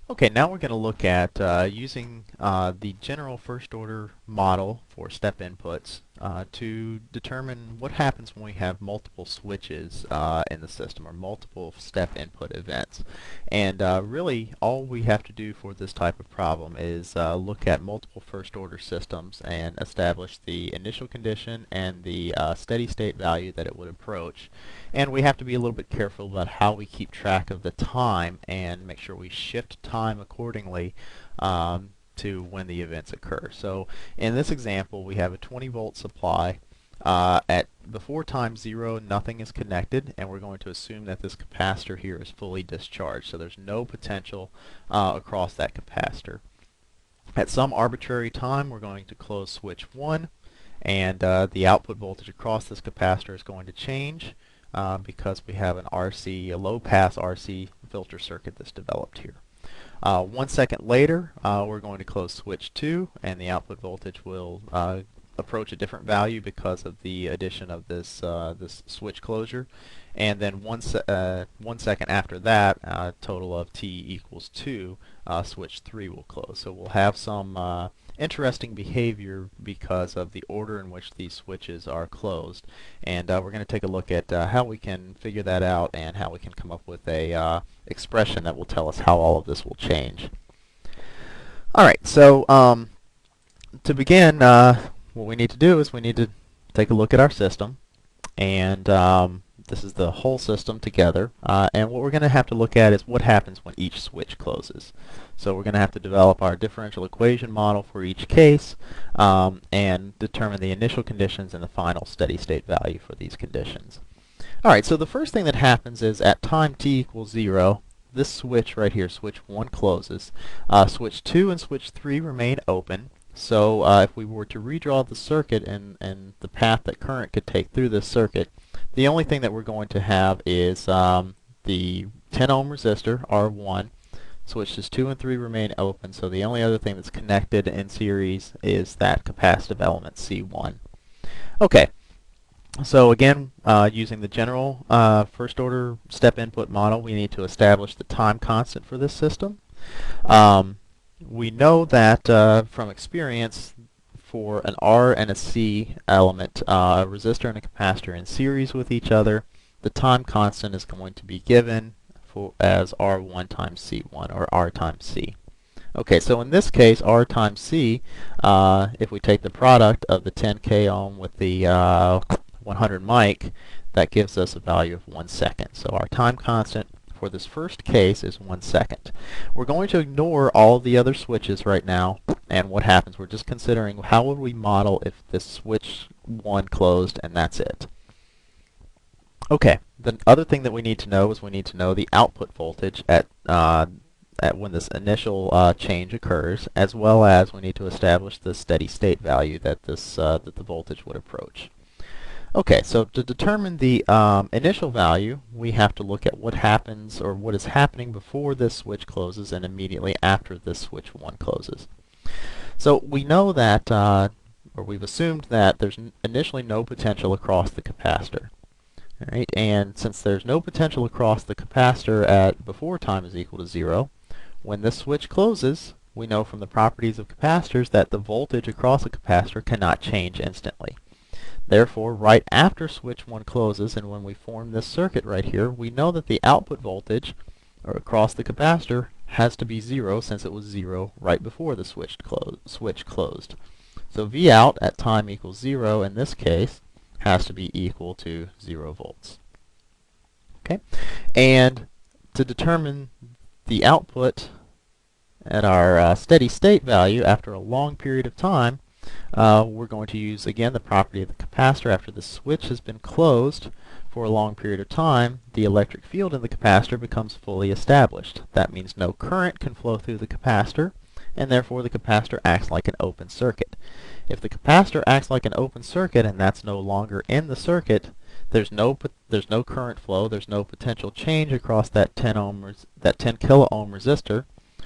Okay, now we're going to look at using the general first order model for step inputs to determine what happens when we have multiple switches in the system or multiple step input events. And really all we have to do for this type of problem is look at multiple first order systems and establish the initial condition and the steady state value that it would approach. And we have to be a little bit careful about how we keep track of the time and make sure we shift time accordingly to when the events occur. So in this example, we have a 20-volt supply. At before time 0, nothing is connected, and we're going to assume that this capacitor here is fully discharged. So there's no potential across that capacitor. At some arbitrary time, we're going to close switch 1, and the output voltage across this capacitor is going to change because we have an RC, a low-pass RC filter circuit that's developed here. 1 second later, we're going to close switch 2, and the output voltage will approach a different value because of the addition of this this switch closure. And then 1 second after that, total of t equals 2, switch 3 will close. So we'll have some interesting behavior because of the order in which these switches are closed. And we're going to take a look at how we can figure that out and how we can come up with a expression that will tell us how all of this will change. Alright, so to begin, what we need to do is we need to take a look at our system, and this is the whole system together, and what we're going to have to look at is what happens when each switch closes. So we're going to have to develop our differential equation model for each case and determine the initial conditions and the final steady state value for these conditions. Alright, so the first thing that happens is at time t equals 0, this switch right here, switch 1, closes. Switch 2 and switch 3 remain open. So if we were to redraw the circuit and the path that current could take through this circuit, the only thing that we're going to have is the 10 ohm resistor, R1. Switches 2 and 3 remain open, so the only other thing that's connected in series is that capacitive element C1. Okay, so again, using the general first order step input model, we need to establish the time constant for this system. We know that from experience, for an R and a C element, a resistor and a capacitor in series with each other, the time constant is going to be given as R1 times C1, or R times C. Okay, so in this case, R times C, if we take the product of the 10 k ohm with the 100 mic, that gives us a value of 1 second. So our time constant for this first case is 1 second. We're going to ignore all of the other switches right now, and what happens, we're just considering how would we model if this switch 1 closed and that's it. Okay, the other thing that we need to know is we need to know the output voltage at when this initial change occurs, as well as we need to establish the steady state value that that the voltage would approach. Okay, so to determine the initial value, we have to look at what happens or what is happening before this switch closes and immediately after this switch 1 closes. So we know that, or we've assumed that there's initially no potential across the capacitor. All right, and since there's no potential across the capacitor at before time is equal to 0, when this switch closes, we know from the properties of capacitors that the voltage across a capacitor cannot change instantly. Therefore, right after switch 1 closes, and when we form this circuit right here, we know that the output voltage across the capacitor has to be 0, since it was 0 right before the switch closed. So V out at time equals 0 in this case has to be equal to 0 volts. Okay, and to determine the output at our steady state value after a long period of time, we're going to use, again, the property of the capacitor. After the switch has been closed for a long period of time, the electric field in the capacitor becomes fully established. That means no current can flow through the capacitor, and therefore the capacitor acts like an open circuit. If the capacitor acts like an open circuit and that's no longer in the circuit, there's no current flow, there's no potential change across that 10 kilo ohm resistor.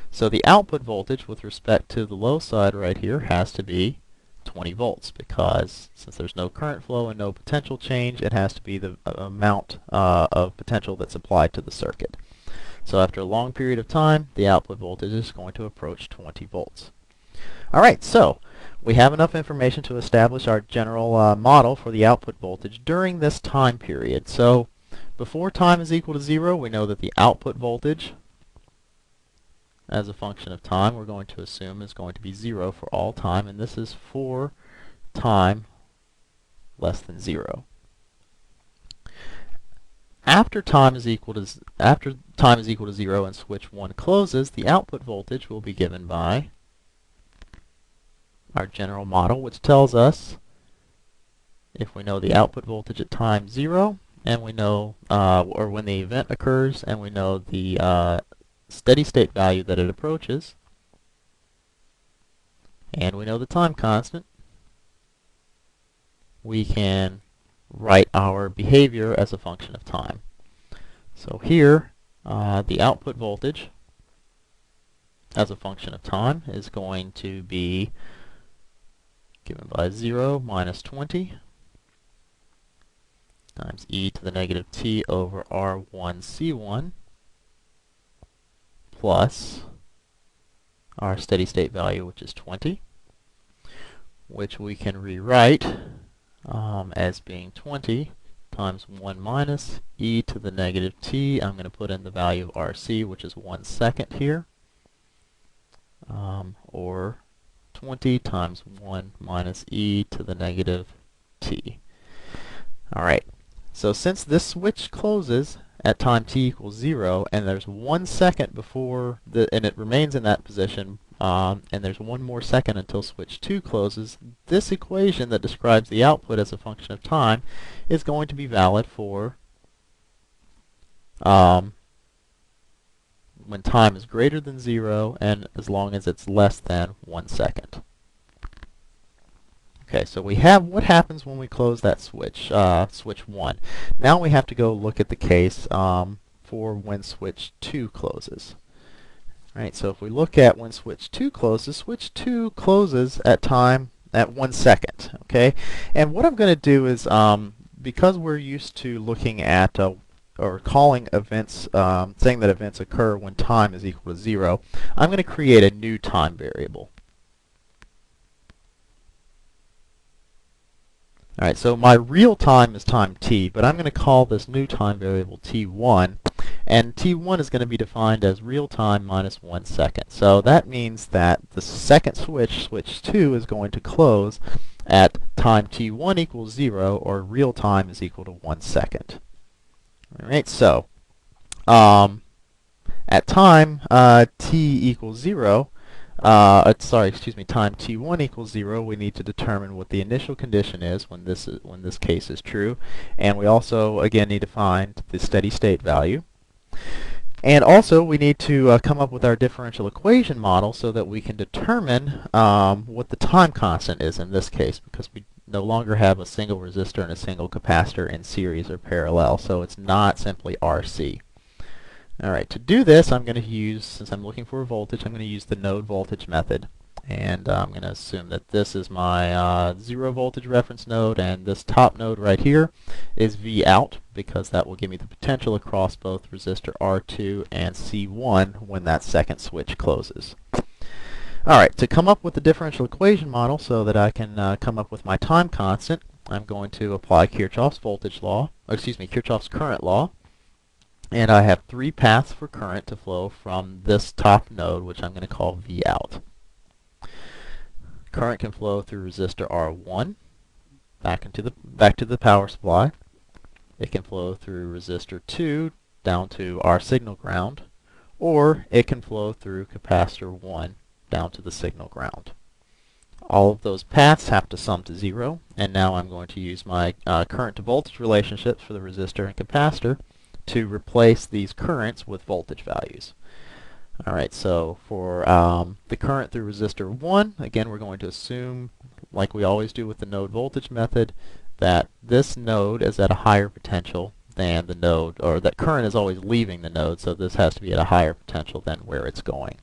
So the output voltage with respect to the low side right here has to be 20 volts, because since there's no current flow and no potential change, it has to be the amount of potential that's applied to the circuit. So after a long period of time, the output voltage is going to approach 20 volts. All right, so we have enough information to establish our general model for the output voltage during this time period. So before time is equal to 0, we know that the output voltage as a function of time, we're going to assume is going to be 0 for all time, and this is for time less than 0. After time is equal to 0 and switch 1 closes, the output voltage will be given by our general model, which tells us if we know the output voltage at time 0, and we know, or when the event occurs, and we know the steady state value that it approaches, and we know the time constant, we can write our behavior as a function of time. So here, the output voltage as a function of time is going to be given by 0 minus 20 times e to the negative t over r1c1 plus our steady state value, which is 20, which we can rewrite as being 20 times 1 minus e to the negative t. I'm going to put in the value of rc, which is 1 second here, or 20 times 1 minus e to the negative t. All right, so since this switch closes at time t equals 0, and there's 1 second before, and it remains in that position, and there's 1 more second until switch 2 closes, this equation that describes the output as a function of time is going to be valid for when time is greater than 0 and as long as it's less than 1 second. Okay, so we have what happens when we close that switch, switch 1. Now we have to go look at the case for when switch 2 closes. All right, so if we look at when switch 2 closes at time at 1 second. Okay, and what I'm going to do is, because we're used to looking at or calling events, saying that events occur when time is equal to 0, I'm going to create a new time variable. All right, so my real time is time t, but I'm going to call this new time variable t1, and t1 is going to be defined as real time minus 1 second. So that means that the second switch, switch 2, is going to close at time t1 equals 0, or real time is equal to 1 second. All right, so at time t equals 0, time t1 equals 0, we need to determine what the initial condition is when this case is true, and we also again need to find the steady state value. And also we need to come up with our differential equation model so that we can determine what the time constant is in this case, because we no longer have a single resistor and a single capacitor in series or parallel, so it's not simply RC. Alright, to do this, I'm going to use, since I'm looking for a voltage, I'm going to use the node voltage method. And I'm going to assume that this is my 0 voltage reference node, and this top node right here is V out, because that will give me the potential across both resistor R2 and C1 when that second switch closes. Alright, to come up with the differential equation model so that I can come up with my time constant, I'm going to apply Kirchhoff's voltage law, or excuse me, Kirchhoff's current law. And I have 3 paths for current to flow from this top node, which I'm going to call V out. Current can flow through resistor R1 back to the power supply. It can flow through resistor 2 down to our signal ground, or it can flow through capacitor 1 down to the signal ground. All of those paths have to sum to 0, and now I'm going to use my current to voltage relationships for the resistor and capacitor to replace these currents with voltage values. Alright, so for the current through resistor 1, again we're going to assume, like we always do with the node voltage method, that this node is at a higher potential than the node, or that current is always leaving the node, so this has to be at a higher potential than where it's going.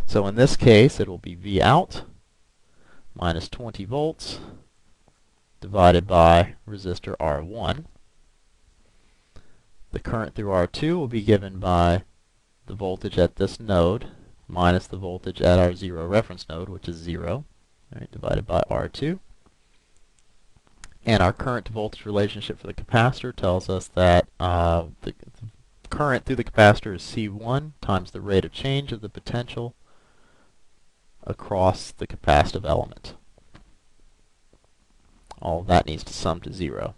So in this case it will be V out minus 20 volts divided by resistor R1. The current through R2 will be given by the voltage at this node minus the voltage at our 0 reference node, which is 0, right, divided by R2. And our current to voltage relationship for the capacitor tells us that the current through the capacitor is C1 times the rate of change of the potential across the capacitive element. All of that needs to sum to 0.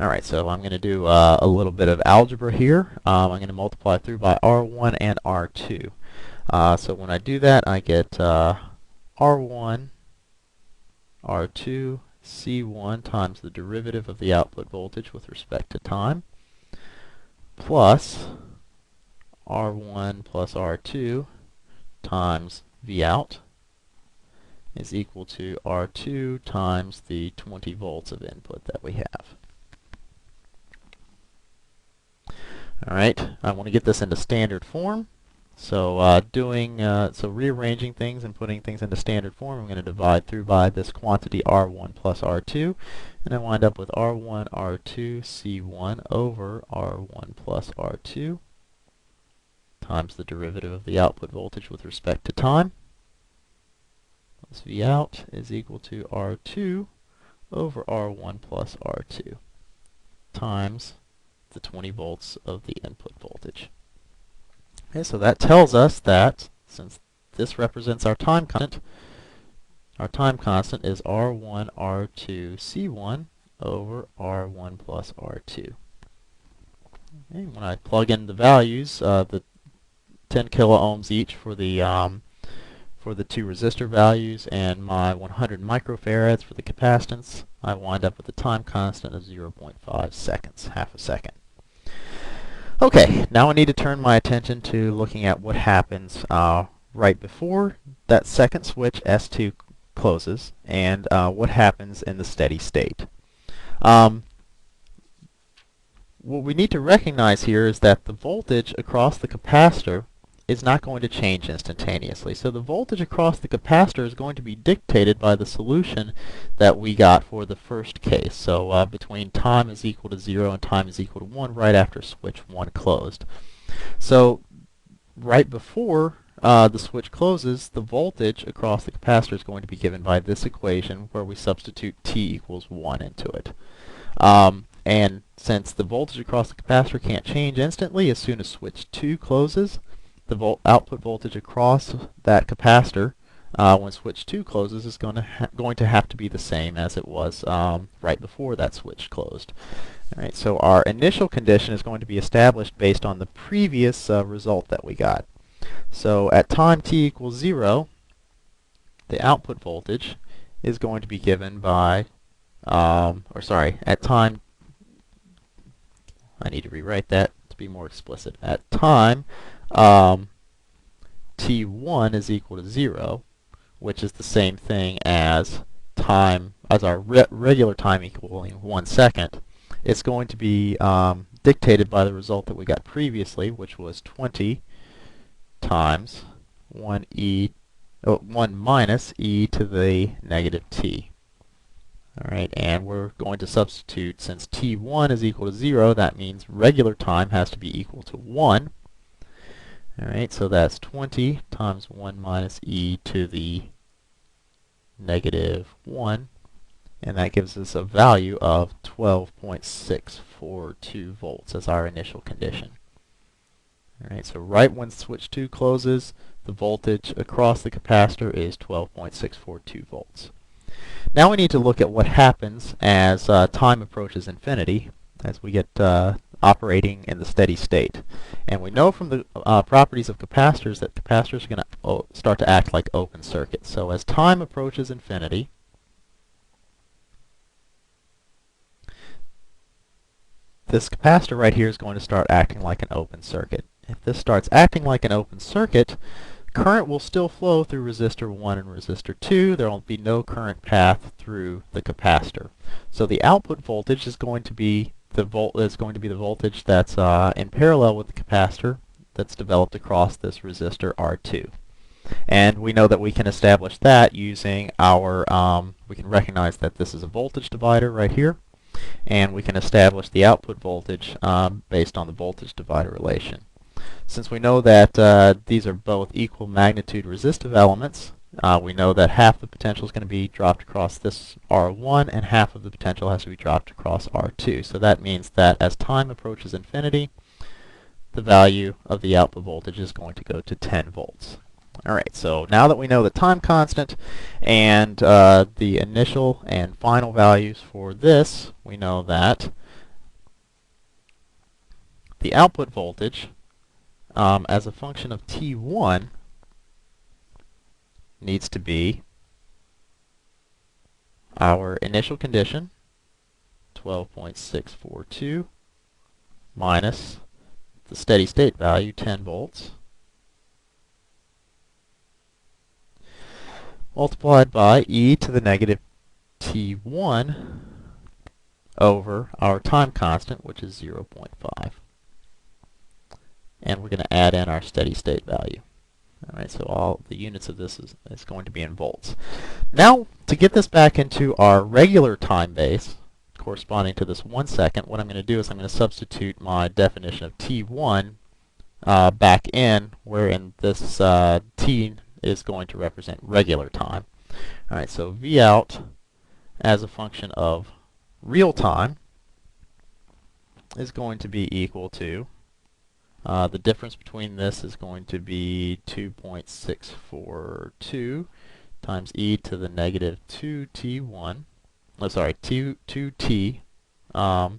Alright, so I'm going to do a little bit of algebra here. I'm going to multiply through by R1 and R2. So when I do that, I get R1, R2, C1 times the derivative of the output voltage with respect to time, plus R1 plus R2 times Vout is equal to R2 times the 20 volts of input that we have. Alright, I want to get this into standard form. So rearranging things and putting things into standard form, I'm going to divide through by this quantity R1 plus R2, and I wind up with R1, R2, C1 over R1 plus R2 times the derivative of the output voltage with respect to time. Plus Vout is equal to R2 over R1 plus R2 times the 20 volts of the input voltage. Okay, so that tells us that since this represents our time constant is R1, R2, C1 over R1 plus R2. Okay, when I plug in the values, the 10 kilo ohms each for the 2 resistor values and my 100 microfarads for the capacitance, I wind up with a time constant of 0.5 seconds, half a second. Okay, now I need to turn my attention to looking at what happens right before that second switch S2 closes and what happens in the steady state. What we need to recognize here is that the voltage across the capacitor is not going to change instantaneously. So the voltage across the capacitor is going to be dictated by the solution that we got for the first case. So between time is equal to 0 and time is equal to 1 right after switch 1 closed. So right before the switch closes, the voltage across the capacitor is going to be given by this equation where we substitute T equals 1 into it. And since the voltage across the capacitor can't change instantly, as soon as switch 2 closes, the output voltage across that capacitor when switch 2 closes is going to have to be the same as it was right before that switch closed. Alright, so our initial condition is going to be established based on the previous result that we got. So at time t equals 0, the output voltage is going to be given by, at time, I need to rewrite that to be more explicit. At time, t1 is equal to 0, which is the same thing as time, as our regular time equaling 1 second. It's going to be dictated by the result that we got previously, which was 20 times 1 minus e to the negative t. Alright, and we're going to substitute, since t1 is equal to 0, that means regular time has to be equal to 1. Alright, so that's 20 times 1 minus e to the negative 1, and that gives us a value of 12.642 volts as our initial condition. Alright, so right when switch 2 closes, the voltage across the capacitor is 12.642 volts. Now we need to look at what happens as time approaches infinity, as we get operating in the steady state. And we know from the properties of capacitors that capacitors are going to start to act like open circuits. So as time approaches infinity, this capacitor right here is going to start acting like an open circuit. If this starts acting like an open circuit, current will still flow through resistor 1 and resistor 2. There will be no current path through the capacitor. So the output voltage is going to be the voltage that's in parallel with the capacitor that's developed across this resistor R2. And we know that we can establish that using our, we can recognize that this is a voltage divider right here, and we can establish the output voltage based on the voltage divider relation. Since we know that these are both equal magnitude resistive elements, we know that half the potential is going to be dropped across this R1 and half of the potential has to be dropped across R2. So that means that as time approaches infinity, the value of the output voltage is going to go to 10 volts. Alright, so now that we know the time constant and the initial and final values for this, we know that the output voltage as a function of T1 needs to be our initial condition, 12.642, minus the steady state value, 10 volts, multiplied by e to the negative T1 over our time constant, which is 0.5. And we're going to add in our steady state value. Alright, so all the units of this is going to be in volts. Now, to get this back into our regular time base, corresponding to this 1 second, what I'm going to do is I'm going to substitute my definition of T1 back in, wherein this T is going to represent regular time. Alright, so V out as a function of real time is going to be equal to, the difference between this is going to be 2.642 times e to the negative 2t1, oh sorry, 2t, not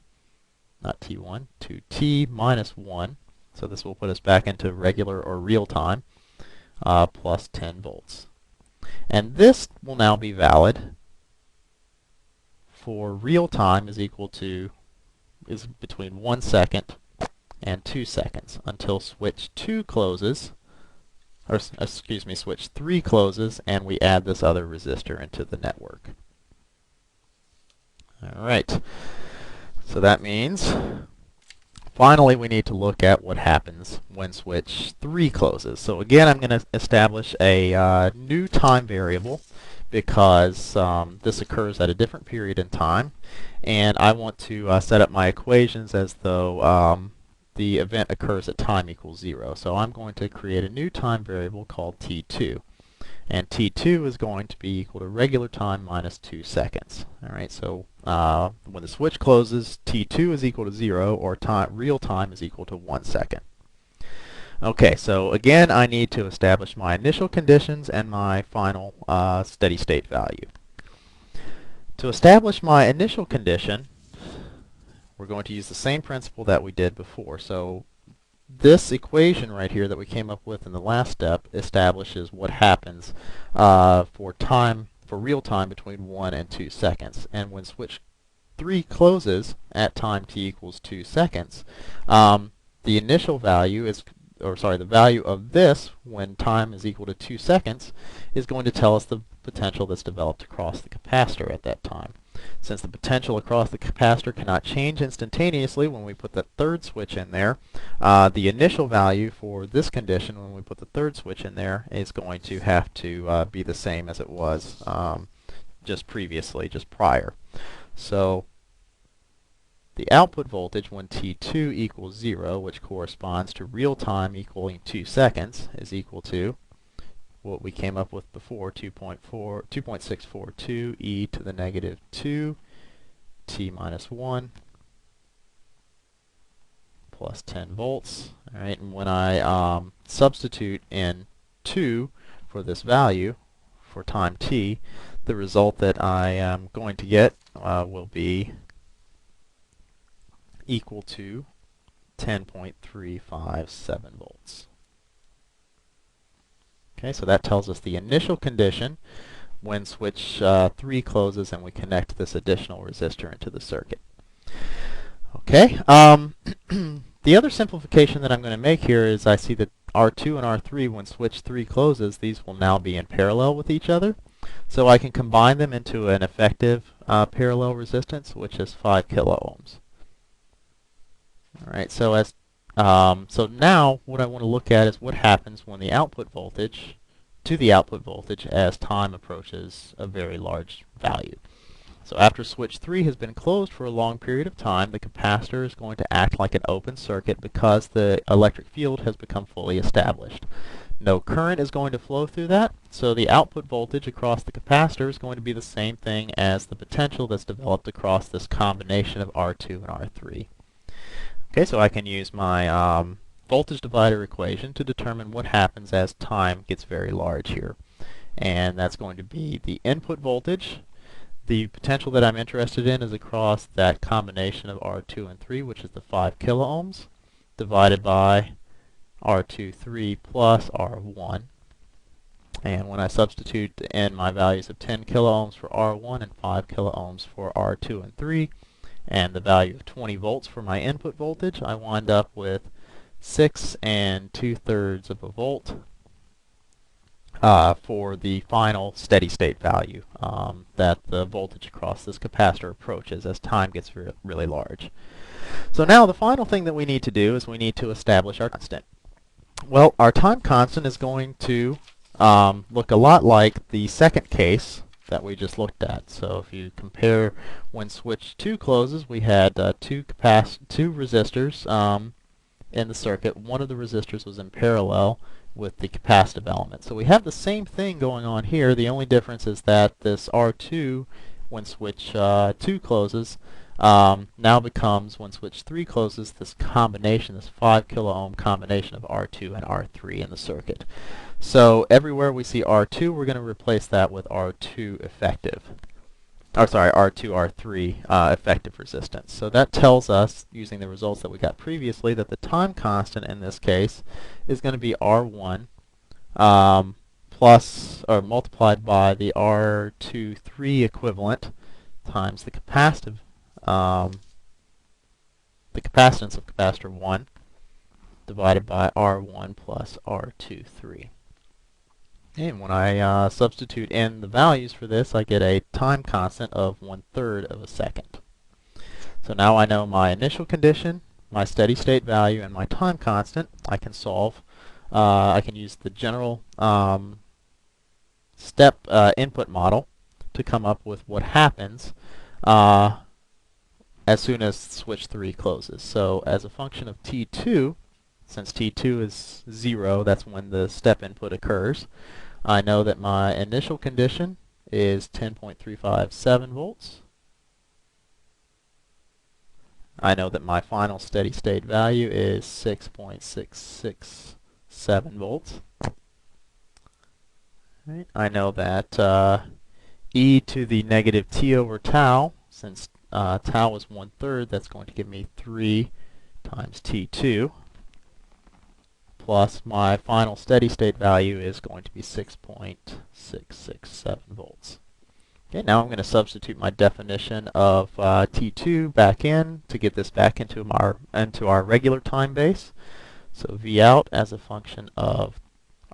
t1, 2t minus 1, so this will put us back into regular or real time, plus 10 volts. And this will now be valid for real time is between 1 second and 2 seconds until switch 2 closes, or excuse me, switch 3 closes and we add this other resistor into the network. Alright, so that means finally we need to look at what happens when switch 3 closes. So again, I'm going to establish a new time variable because this occurs at a different period in time, and I want to set up my equations as though the event occurs at time equals 0. So I'm going to create a new time variable called T2. And T2 is going to be equal to regular time minus 2 seconds. Alright, so when the switch closes, T2 is equal to 0, or real time is equal to 1 second. Okay, so again, I need to establish my initial conditions and my final steady state value. To establish my initial condition, we're going to use the same principle that we did before. So this equation right here that we came up with in the last step establishes what happens for real time between 1 and 2 seconds. And when switch 3 closes at time t equals 2 seconds, the initial value is, the value of this when time is equal to 2 seconds is going to tell us the potential that's developed across the capacitor at that time. Since the potential across the capacitor cannot change instantaneously when we put the third switch in there, the initial value for this condition when we put the third switch in there is going to have to be the same as it was just prior. So the output voltage when T2 equals 0, which corresponds to real time equaling 2 seconds, is equal to what we came up with before, 2.642 e to the negative 2 t minus 1 plus 10 volts. All right, and when I substitute in 2 for this value for time t, the result that I am going to get will be equal to 10.357 volts. Okay, so that tells us the initial condition when switch 3 closes and we connect this additional resistor into the circuit. Okay, the other simplification that I'm going to make here is I see that R2 and R3, when switch 3 closes, these will now be in parallel with each other. So I can combine them into an effective parallel resistance, which is 5 kilo ohms. All right, so so now what I want to look at is what happens when the output voltage as time approaches a very large value. So after switch 3 has been closed for a long period of time, the capacitor is going to act like an open circuit because the electric field has become fully established. No current is going to flow through that, so the output voltage across the capacitor is going to be the same thing as the potential that's developed across this combination of R2 and R3. Okay, so I can use my voltage divider equation to determine what happens as time gets very large here. And that's going to be the input voltage. The potential that I'm interested in is across that combination of R2 and 3, which is the 5 kiloohms, divided by R2, 3 plus R1. And when I substitute in my values of 10 kiloohms for R1 and 5 kiloohms for R2 and 3, and the value of 20 volts for my input voltage, I wind up with 6 2/3 of a volt for the final steady state value that the voltage across this capacitor approaches as time gets really large. So now the final thing that we need to do is we need to establish our constant. Well, our time constant is going to look a lot like the second case that we just looked at. So if you compare when switch 2 closes, we had two resistors in the circuit. One of the resistors was in parallel with the capacitive element. So we have the same thing going on here. The only difference is that this R2, when switch 2 closes, now becomes, when switch 3 closes, this combination, this 5 kilo ohm combination of R2 and R3 in the circuit. So everywhere we see R2, we're going to replace that with R2 effective. R2, R3 effective resistance. So that tells us, using the results that we got previously, that the time constant in this case is going to be R1 plus, or multiplied by the R2, 3 equivalent times the capacitance of capacitor 1 divided by R1 plus R2, 3. And when I substitute in the values for this, I get a time constant of 1/3 of a second. So now I know my initial condition, my steady state value, and my time constant. I can solve. I can use the general step input model to come up with what happens as soon as switch 3 closes. So as a function of T2, since T2 is 0, that's when the step input occurs, I know that my initial condition is 10.357 volts. I know that my final steady state value is 6.667 volts. Right. I know that e to the negative t over tau, since tau is 1/3, that's going to give me 3 times T2. Plus my final steady state value is going to be 6.667 volts. Okay, now I'm going to substitute my definition of T2 back in to get this back into our regular time base. So V out as a function of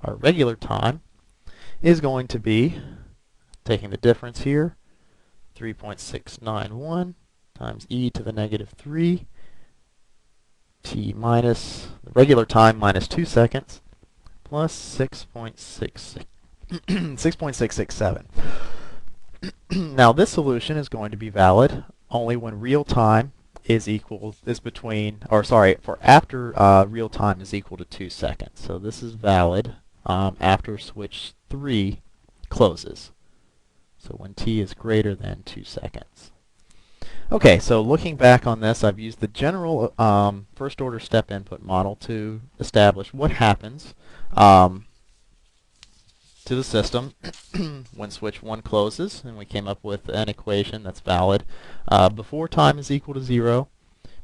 our regular time is going to be, taking the difference here, 3.691 times e to the negative 3 t minus the regular time minus 2 seconds plus 6.667. Now this solution is going to be valid only when real time is after real time is equal to 2 seconds. So this is valid after switch 3 closes. So when t is greater than 2 seconds. Okay, so looking back on this, I've used the general first order step input model to establish what happens to the system when switch 1 closes, and we came up with an equation that's valid before time is equal to 0,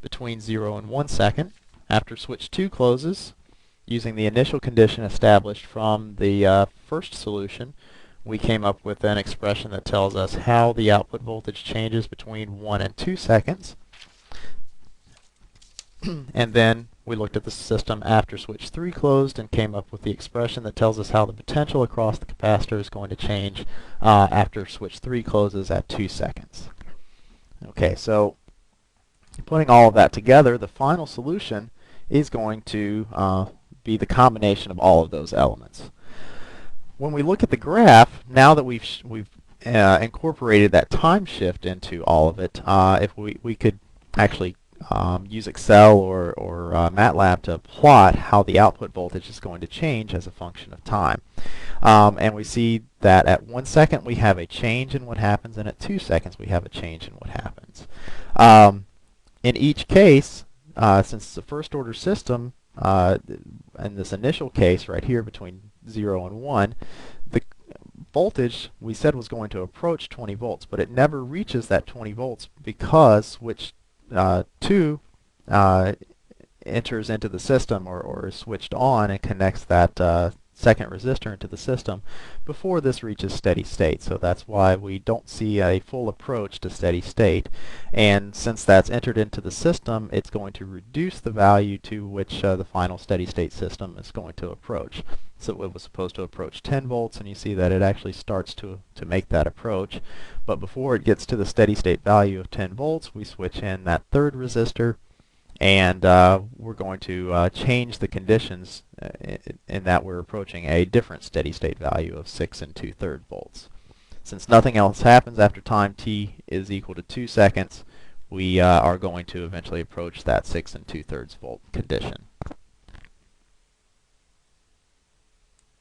between 0 and 1 second. After switch 2 closes, using the initial condition established from the first solution, we came up with an expression that tells us how the output voltage changes between 1 and 2 seconds. And then we looked at the system after switch 3 closed and came up with the expression that tells us how the potential across the capacitor is going to change after switch 3 closes at 2 seconds. Okay, so putting all of that together, the final solution is going to be the combination of all of those elements. When we look at the graph, now that we've incorporated that time shift into all of it, if we could actually use Excel or MATLAB to plot how the output voltage is going to change as a function of time. And we see that at 1 second we have a change in what happens, and at 2 seconds we have a change in what happens. In each case, since it's a first order system, in this initial case right here between 0 and 1, the voltage we said was going to approach 20 volts, but it never reaches that 20 volts because switch 2 enters into the system or is switched on and connects that second resistor into the system before this reaches steady state. So that's why we don't see a full approach to steady state. And since that's entered into the system, it's going to reduce the value to which the final steady state system is going to approach. So it was supposed to approach 10 volts, and you see that it actually starts to make that approach. But before it gets to the steady state value of 10 volts, we switch in that third resistor, and we're going to change the conditions in that we're approaching a different steady state value of 6 2/3 volts. Since nothing else happens after time t is equal to 2 seconds, we are going to eventually approach that 6 2/3 volt condition.